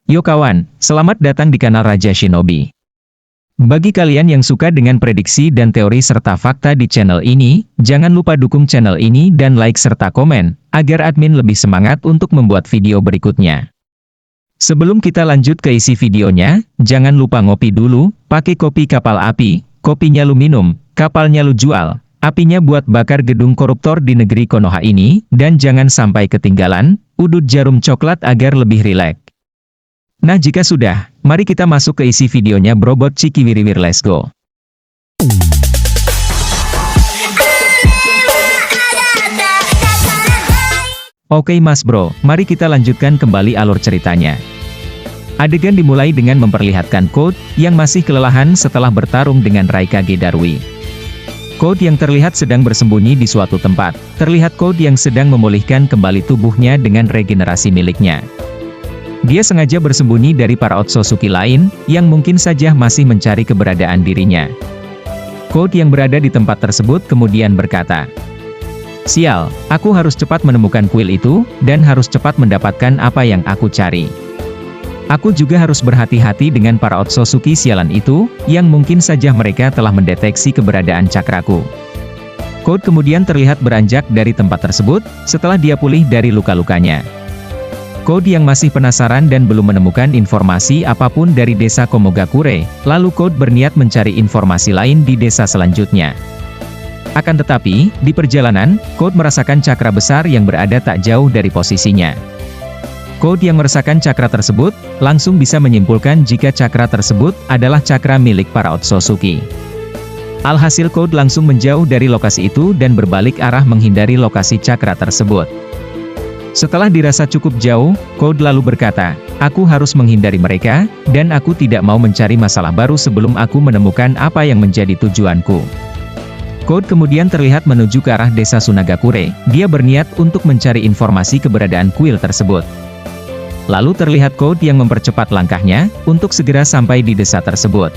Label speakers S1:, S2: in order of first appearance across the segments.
S1: Yo kawan, selamat datang di kanal Raja Shinobi. Bagi kalian yang suka dengan prediksi dan teori serta fakta di channel ini, jangan lupa dukung channel ini dan like serta komen, agar admin lebih semangat untuk membuat video berikutnya. Sebelum kita lanjut ke isi videonya, jangan lupa ngopi dulu, pakai kopi kapal api, kopinya lu minum, kapalnya lu jual, apinya buat bakar gedung koruptor di negeri Konoha ini, dan jangan sampai ketinggalan, udut jarum coklat agar lebih rileks. Nah jika sudah, mari kita masuk ke isi videonya Brobot Cikiwiriwir, let's go. Oke mas bro, mari kita lanjutkan kembali alur ceritanya. Adegan dimulai dengan memperlihatkan Code, yang masih kelelahan setelah bertarung dengan Raikage Darui. Code yang terlihat sedang bersembunyi di suatu tempat, terlihat Code yang sedang memulihkan kembali tubuhnya dengan regenerasi miliknya. Dia sengaja bersembunyi dari para Otsutsuki lain, yang mungkin saja masih mencari keberadaan dirinya. Code yang berada di tempat tersebut kemudian berkata, "Sial, aku harus cepat menemukan kuil itu, dan harus cepat mendapatkan apa yang aku cari. Aku juga harus berhati-hati dengan para Otsutsuki sialan itu, yang mungkin saja mereka telah mendeteksi keberadaan cakraku." Code kemudian terlihat beranjak dari tempat tersebut, setelah dia pulih dari luka-lukanya. Code yang masih penasaran dan belum menemukan informasi apapun dari desa Komogakure, lalu Code berniat mencari informasi lain di desa selanjutnya. Akan tetapi, di perjalanan, Code merasakan cakra besar yang berada tak jauh dari posisinya. Code yang merasakan cakra tersebut, langsung bisa menyimpulkan jika cakra tersebut adalah cakra milik para Otsutsuki. Alhasil Code langsung menjauh dari lokasi itu dan berbalik arah menghindari lokasi cakra tersebut. Setelah dirasa cukup jauh, Code lalu berkata, "Aku harus menghindari mereka, dan aku tidak mau mencari masalah baru sebelum aku menemukan apa yang menjadi tujuanku." Code kemudian terlihat menuju ke arah desa Sunagakure, dia berniat untuk mencari informasi keberadaan kuil tersebut. Lalu terlihat Code yang mempercepat langkahnya, untuk segera sampai di desa tersebut.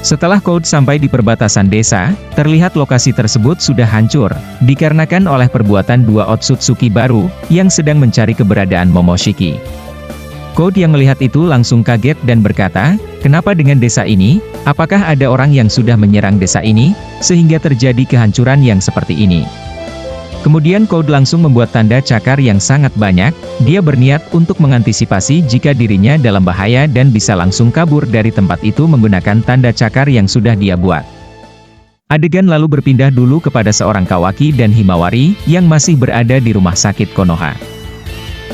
S1: Setelah Code sampai di perbatasan desa, terlihat lokasi tersebut sudah hancur, dikarenakan oleh perbuatan dua Otsutsuki baru, yang sedang mencari keberadaan Momoshiki. Code yang melihat itu langsung kaget dan berkata, "Kenapa dengan desa ini? Apakah ada orang yang sudah menyerang desa ini, sehingga terjadi kehancuran yang seperti ini?" Kemudian Code langsung membuat tanda cakar yang sangat banyak, dia berniat untuk mengantisipasi jika dirinya dalam bahaya dan bisa langsung kabur dari tempat itu menggunakan tanda cakar yang sudah dia buat. Adegan lalu berpindah dulu kepada seorang Kawaki dan Himawari, yang masih berada di rumah sakit Konoha.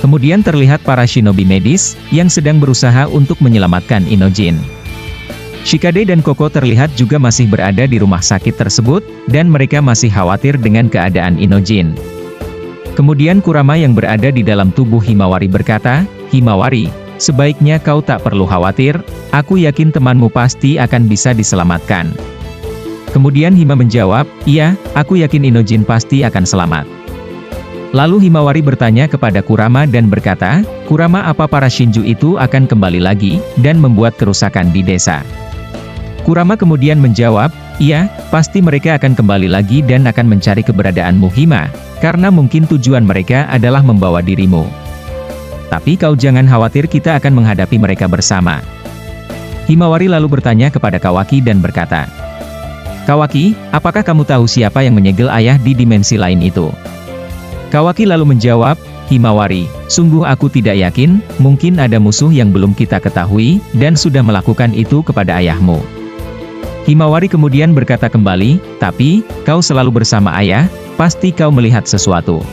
S1: Kemudian terlihat para shinobi medis, yang sedang berusaha untuk menyelamatkan Inojin. Shikade dan Koko terlihat juga masih berada di rumah sakit tersebut, dan mereka masih khawatir dengan keadaan Inojin. Kemudian Kurama yang berada di dalam tubuh Himawari berkata, "Himawari, sebaiknya kau tak perlu khawatir, aku yakin temanmu pasti akan bisa diselamatkan." Kemudian Hima menjawab, "Iya, aku yakin Inojin pasti akan selamat." Lalu Himawari bertanya kepada Kurama dan berkata, "Kurama, apa para Shinju itu akan kembali lagi, dan membuat kerusakan di desa?" Kurama kemudian menjawab, "Iya, pasti mereka akan kembali lagi dan akan mencari keberadaanmu Hima, karena mungkin tujuan mereka adalah membawa dirimu. Tapi kau jangan khawatir, kita akan menghadapi mereka bersama." Himawari lalu bertanya kepada Kawaki dan berkata, "Kawaki, apakah kamu tahu siapa yang menyegel ayah di dimensi lain itu?" Kawaki lalu menjawab, "Himawari, sungguh aku tidak yakin, mungkin ada musuh yang belum kita ketahui, dan sudah melakukan itu kepada ayahmu." Himawari kemudian berkata kembali, "Tapi, kau selalu bersama ayah, pasti kau melihat sesuatu."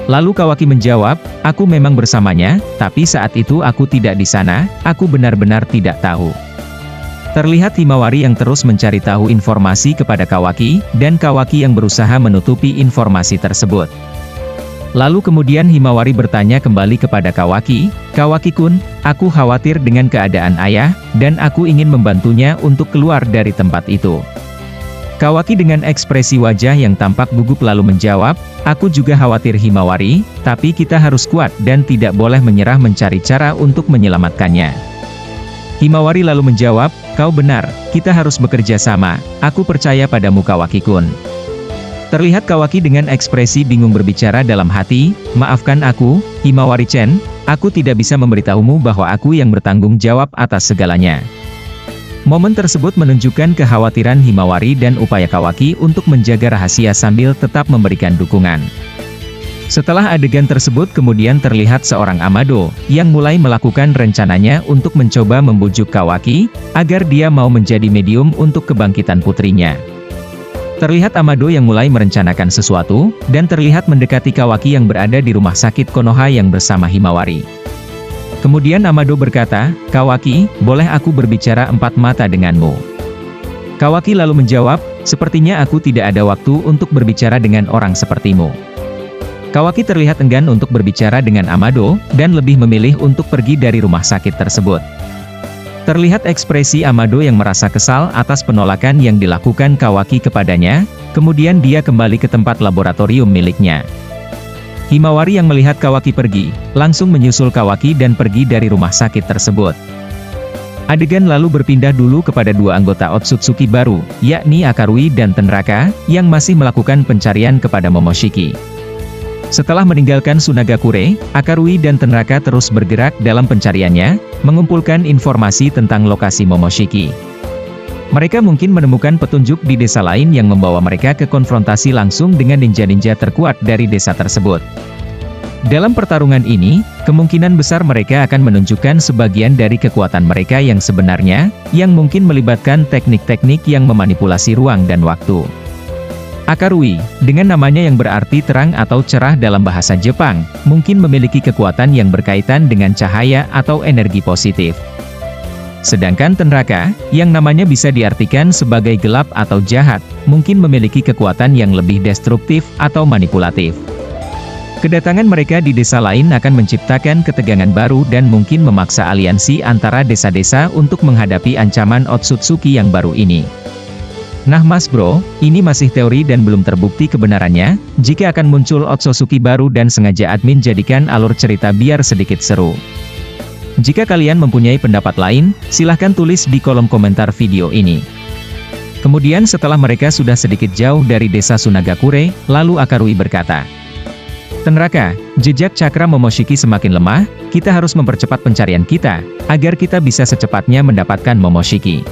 S1: Lalu Kawaki menjawab, "Aku memang bersamanya, tapi saat itu aku tidak di sana, aku benar-benar tidak tahu." Terlihat Himawari yang terus mencari tahu informasi kepada Kawaki, dan Kawaki yang berusaha menutupi informasi tersebut. Lalu kemudian Himawari bertanya kembali kepada Kawaki, "Kawaki-kun, aku khawatir dengan keadaan ayah, dan aku ingin membantunya untuk keluar dari tempat itu." Kawaki dengan ekspresi wajah yang tampak gugup lalu menjawab, "Aku juga khawatir Himawari, tapi kita harus kuat dan tidak boleh menyerah mencari cara untuk menyelamatkannya." Himawari lalu menjawab, "Kau benar, kita harus bekerja sama, aku percaya padamu Kawaki-kun." Terlihat Kawaki dengan ekspresi bingung berbicara dalam hati, "Maafkan aku, Himawari-chan, Aku tidak bisa memberitahumu bahwa aku yang bertanggung jawab atas segalanya. Momen tersebut menunjukkan kekhawatiran Himawari dan upaya Kawaki untuk menjaga rahasia sambil tetap memberikan dukungan. Setelah adegan tersebut kemudian terlihat seorang Amado, yang mulai melakukan rencananya untuk mencoba membujuk Kawaki, agar dia mau menjadi medium untuk kebangkitan putrinya. Terlihat Amado yang mulai merencanakan sesuatu, dan terlihat mendekati Kawaki yang berada di rumah sakit Konoha yang bersama Himawari. Kemudian Amado berkata, "Kawaki, boleh aku berbicara empat mata denganmu?" Kawaki lalu menjawab, "Sepertinya aku tidak ada waktu untuk berbicara dengan orang sepertimu." Kawaki terlihat enggan untuk berbicara dengan Amado, dan lebih memilih untuk pergi dari rumah sakit tersebut. Terlihat ekspresi Amado yang merasa kesal atas penolakan yang dilakukan Kawaki kepadanya, kemudian dia kembali ke tempat laboratorium miliknya. Himawari yang melihat Kawaki pergi, langsung menyusul Kawaki dan pergi dari rumah sakit tersebut. Adegan lalu berpindah dulu kepada dua anggota Otsutsuki baru, yakni Akarui dan Tenraka, yang masih melakukan pencarian kepada Momoshiki. Setelah meninggalkan Sunagakure, Akarui dan Tenraka terus bergerak dalam pencariannya, mengumpulkan informasi tentang lokasi Momoshiki. Mereka mungkin menemukan petunjuk di desa lain yang membawa mereka ke konfrontasi langsung dengan ninja-ninja terkuat dari desa tersebut. Dalam pertarungan ini, kemungkinan besar mereka akan menunjukkan sebagian dari kekuatan mereka yang sebenarnya, yang mungkin melibatkan teknik-teknik yang memanipulasi ruang dan waktu. Akarui, dengan namanya yang berarti terang atau cerah dalam bahasa Jepang, mungkin memiliki kekuatan yang berkaitan dengan cahaya atau energi positif. Sedangkan Tenraka, yang namanya bisa diartikan sebagai gelap atau jahat, mungkin memiliki kekuatan yang lebih destruktif atau manipulatif. Kedatangan mereka di desa lain akan menciptakan ketegangan baru dan mungkin memaksa aliansi antara desa-desa untuk menghadapi ancaman Otsutsuki yang baru ini. Nah Mas Bro, ini masih teori dan belum terbukti kebenarannya, jika akan muncul Otsutsuki baru dan sengaja admin jadikan alur cerita biar sedikit seru. Jika kalian mempunyai pendapat lain, silahkan tulis di kolom komentar video ini. Kemudian setelah mereka sudah sedikit jauh dari desa Sunagakure, lalu Akarui berkata, "Tenraka, jejak cakra Momoshiki semakin lemah, kita harus mempercepat pencarian kita, agar kita bisa secepatnya mendapatkan Momoshiki."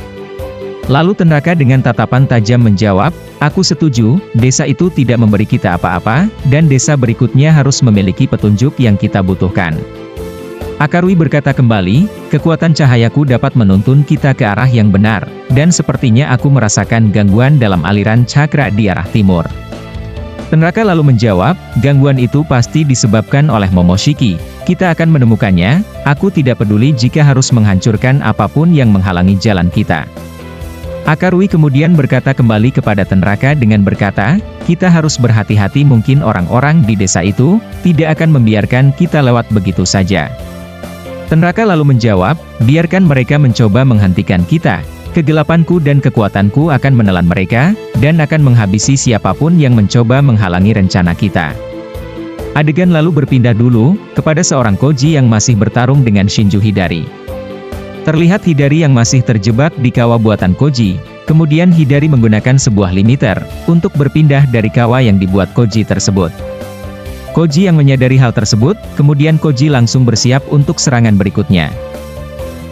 S1: Lalu Tenraka dengan tatapan tajam menjawab, "Aku setuju, desa itu tidak memberi kita apa-apa, dan desa berikutnya harus memiliki petunjuk yang kita butuhkan." Akarui berkata kembali, "Kekuatan cahayaku dapat menuntun kita ke arah yang benar, dan sepertinya aku merasakan gangguan dalam aliran cakra di arah timur." Tenraka lalu menjawab, "Gangguan itu pasti disebabkan oleh Momoshiki, kita akan menemukannya, aku tidak peduli jika harus menghancurkan apapun yang menghalangi jalan kita." Akarui kemudian berkata kembali kepada Tenraka dengan berkata, "Kita harus berhati-hati, mungkin orang-orang di desa itu tidak akan membiarkan kita lewat begitu saja." Tenraka lalu menjawab, "Biarkan mereka mencoba menghentikan kita. Kegelapanku dan kekuatanku akan menelan mereka, dan akan menghabisi siapapun yang mencoba menghalangi rencana kita." Adegan lalu berpindah dulu, kepada seorang Koji yang masih bertarung dengan Shinju Hidari. Terlihat Hidari yang masih terjebak di kawah buatan Koji, kemudian Hidari menggunakan sebuah limiter, untuk berpindah dari kawah yang dibuat Koji tersebut. Koji yang menyadari hal tersebut, kemudian Koji langsung bersiap untuk serangan berikutnya.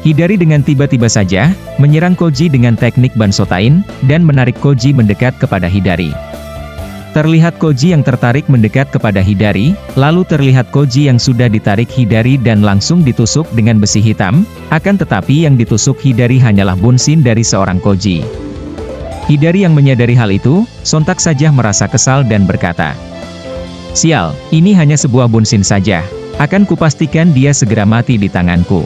S1: Hidari dengan tiba-tiba saja, menyerang Koji dengan teknik Bansotain, dan menarik Koji mendekat kepada Hidari. Terlihat Koji yang tertarik mendekat kepada Hidari, lalu terlihat Koji yang sudah ditarik Hidari dan langsung ditusuk dengan besi hitam, akan tetapi yang ditusuk Hidari hanyalah bunshin dari seorang Koji. Hidari yang menyadari hal itu, sontak saja merasa kesal dan berkata, "Sial, ini hanya sebuah bunshin saja. Akan kupastikan dia segera mati di tanganku."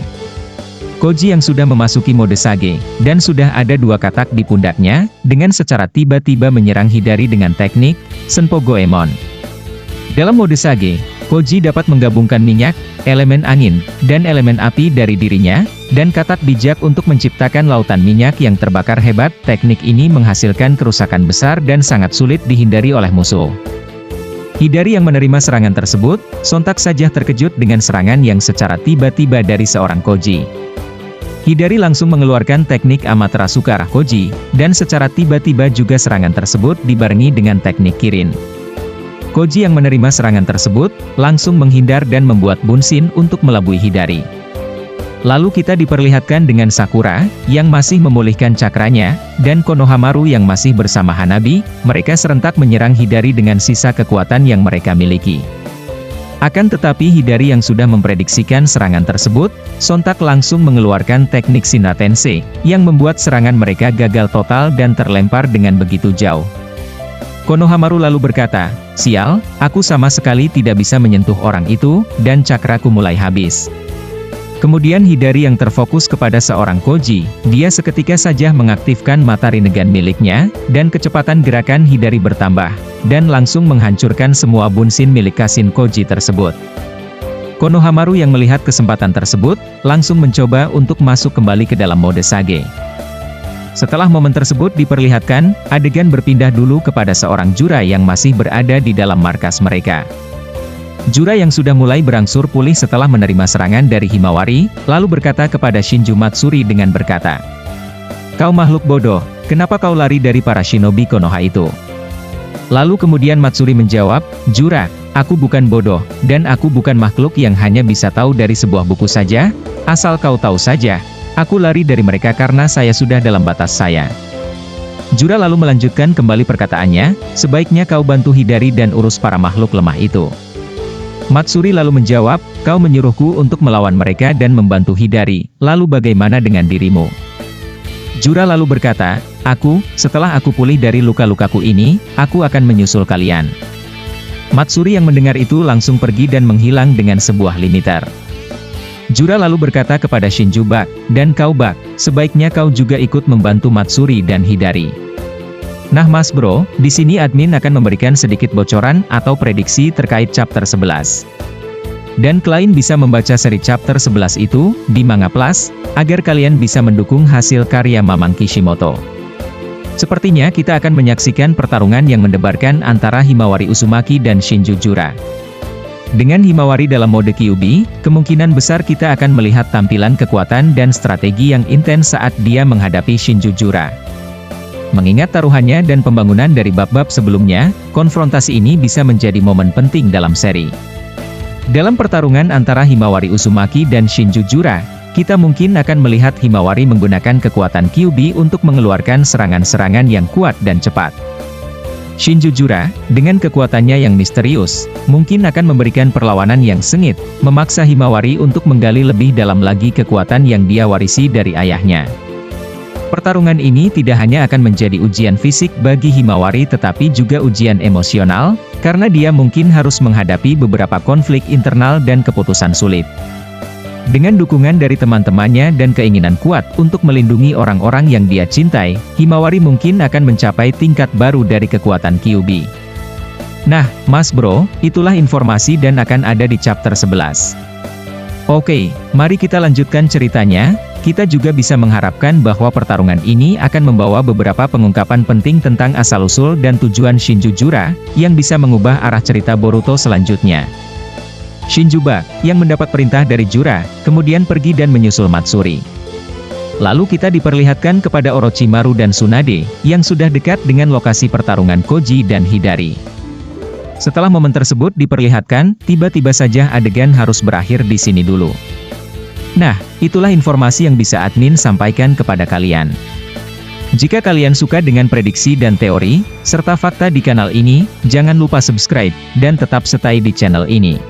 S1: Koji yang sudah memasuki mode Sage, dan sudah ada dua katak di pundaknya, dengan secara tiba-tiba menyerang Hidari dengan teknik Senpo Goemon. Dalam mode Sage, Koji dapat menggabungkan minyak, elemen angin, dan elemen api dari dirinya, dan katak bijak untuk menciptakan lautan minyak yang terbakar hebat. Teknik ini menghasilkan kerusakan besar dan sangat sulit dihindari oleh musuh. Hidari yang menerima serangan tersebut, sontak saja terkejut dengan serangan yang secara tiba-tiba dari seorang Koji. Hidari langsung mengeluarkan teknik Amaterasu ke arah Koji, dan secara tiba-tiba juga serangan tersebut dibarengi dengan teknik Kirin. Koji yang menerima serangan tersebut, langsung menghindar dan membuat Bunshin untuk melabui Hidari. Lalu kita diperlihatkan dengan Sakura, yang masih memulihkan cakranya, dan Konohamaru yang masih bersama Hanabi, mereka serentak menyerang Hidari dengan sisa kekuatan yang mereka miliki. Akan tetapi Hidari yang sudah memprediksikan serangan tersebut, sontak langsung mengeluarkan teknik Shinra Tensei, yang membuat serangan mereka gagal total dan terlempar dengan begitu jauh. Konohamaru lalu berkata, "Sial, aku sama sekali tidak bisa menyentuh orang itu, dan cakraku mulai habis." Kemudian Hidari yang terfokus kepada seorang Koji, dia seketika saja mengaktifkan mata Rinnegan miliknya, dan kecepatan gerakan Hidari bertambah, dan langsung menghancurkan semua Bunshin milik Kashin Koji tersebut. Konohamaru yang melihat kesempatan tersebut, langsung mencoba untuk masuk kembali ke dalam mode Sage. Setelah momen tersebut diperlihatkan, adegan berpindah dulu kepada seorang Jura yang masih berada di dalam markas mereka. Jura yang sudah mulai berangsur pulih setelah menerima serangan dari Himawari, lalu berkata kepada Shinju Matsuri dengan berkata, "Kau makhluk bodoh, kenapa kau lari dari para shinobi Konoha itu?" Lalu kemudian Matsuri menjawab, "Jura, aku bukan bodoh, dan aku bukan makhluk yang hanya bisa tahu dari sebuah buku saja, asal kau tahu saja, aku lari dari mereka karena saya sudah dalam batas saya." Jura lalu melanjutkan kembali perkataannya, "Sebaiknya kau bantu Hidari dan urus para makhluk lemah itu." Matsuri lalu menjawab, "Kau menyuruhku untuk melawan mereka dan membantu Hidari, lalu bagaimana dengan dirimu?" Jura lalu berkata, setelah aku pulih dari luka-lukaku ini, aku akan menyusul kalian." Matsuri yang mendengar itu langsung pergi dan menghilang dengan sebuah limiter. Jura lalu berkata kepada Shinju Bak, "Dan kau Bak, sebaiknya kau juga ikut membantu Matsuri dan Hidari." Nah Mas Bro, di sini admin akan memberikan sedikit bocoran atau prediksi terkait chapter 11. Dan kalian bisa membaca seri chapter 11 itu di Manga Plus, agar kalian bisa mendukung hasil karya Mamang Kishimoto. Sepertinya kita akan menyaksikan pertarungan yang mendebarkan antara Himawari Uzumaki dan Shinju Jura. Dengan Himawari dalam mode Kyuubi, kemungkinan besar kita akan melihat tampilan kekuatan dan strategi yang intens saat dia menghadapi Shinju Jura. Mengingat taruhannya dan pembangunan dari bab-bab sebelumnya, konfrontasi ini bisa menjadi momen penting dalam seri. Dalam pertarungan antara Himawari Uzumaki dan Shinju Jura, kita mungkin akan melihat Himawari menggunakan kekuatan Kyuubi untuk mengeluarkan serangan-serangan yang kuat dan cepat. Shinju Jura, dengan kekuatannya yang misterius, mungkin akan memberikan perlawanan yang sengit, memaksa Himawari untuk menggali lebih dalam lagi kekuatan yang dia warisi dari ayahnya. Pertarungan ini tidak hanya akan menjadi ujian fisik bagi Himawari tetapi juga ujian emosional, karena dia mungkin harus menghadapi beberapa konflik internal dan keputusan sulit. Dengan dukungan dari teman-temannya dan keinginan kuat untuk melindungi orang-orang yang dia cintai, Himawari mungkin akan mencapai tingkat baru dari kekuatan Kyuubi. Nah, Mas Bro, itulah informasi dan akan ada di chapter 11. Oke, mari kita lanjutkan ceritanya. Kita juga bisa mengharapkan bahwa pertarungan ini akan membawa beberapa pengungkapan penting tentang asal-usul dan tujuan Shinju Jura, yang bisa mengubah arah cerita Boruto selanjutnya. Shinju Bak, yang mendapat perintah dari Jura, kemudian pergi dan menyusul Matsuri. Lalu kita diperlihatkan kepada Orochimaru dan Tsunade, yang sudah dekat dengan lokasi pertarungan Koji dan Hidari. Setelah momen tersebut diperlihatkan, tiba-tiba saja adegan harus berakhir di sini dulu. Nah, itulah informasi yang bisa admin sampaikan kepada kalian. Jika kalian suka dengan prediksi dan teori, serta fakta di kanal ini, jangan lupa subscribe, dan tetap stay di channel ini.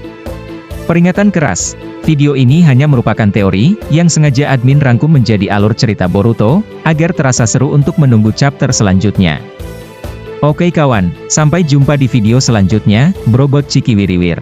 S1: Peringatan keras, video ini hanya merupakan teori, yang sengaja admin rangkum menjadi alur cerita Boruto, agar terasa seru untuk menunggu chapter selanjutnya. Oke kawan, sampai jumpa di video selanjutnya, Brobot Cikiwiriwir.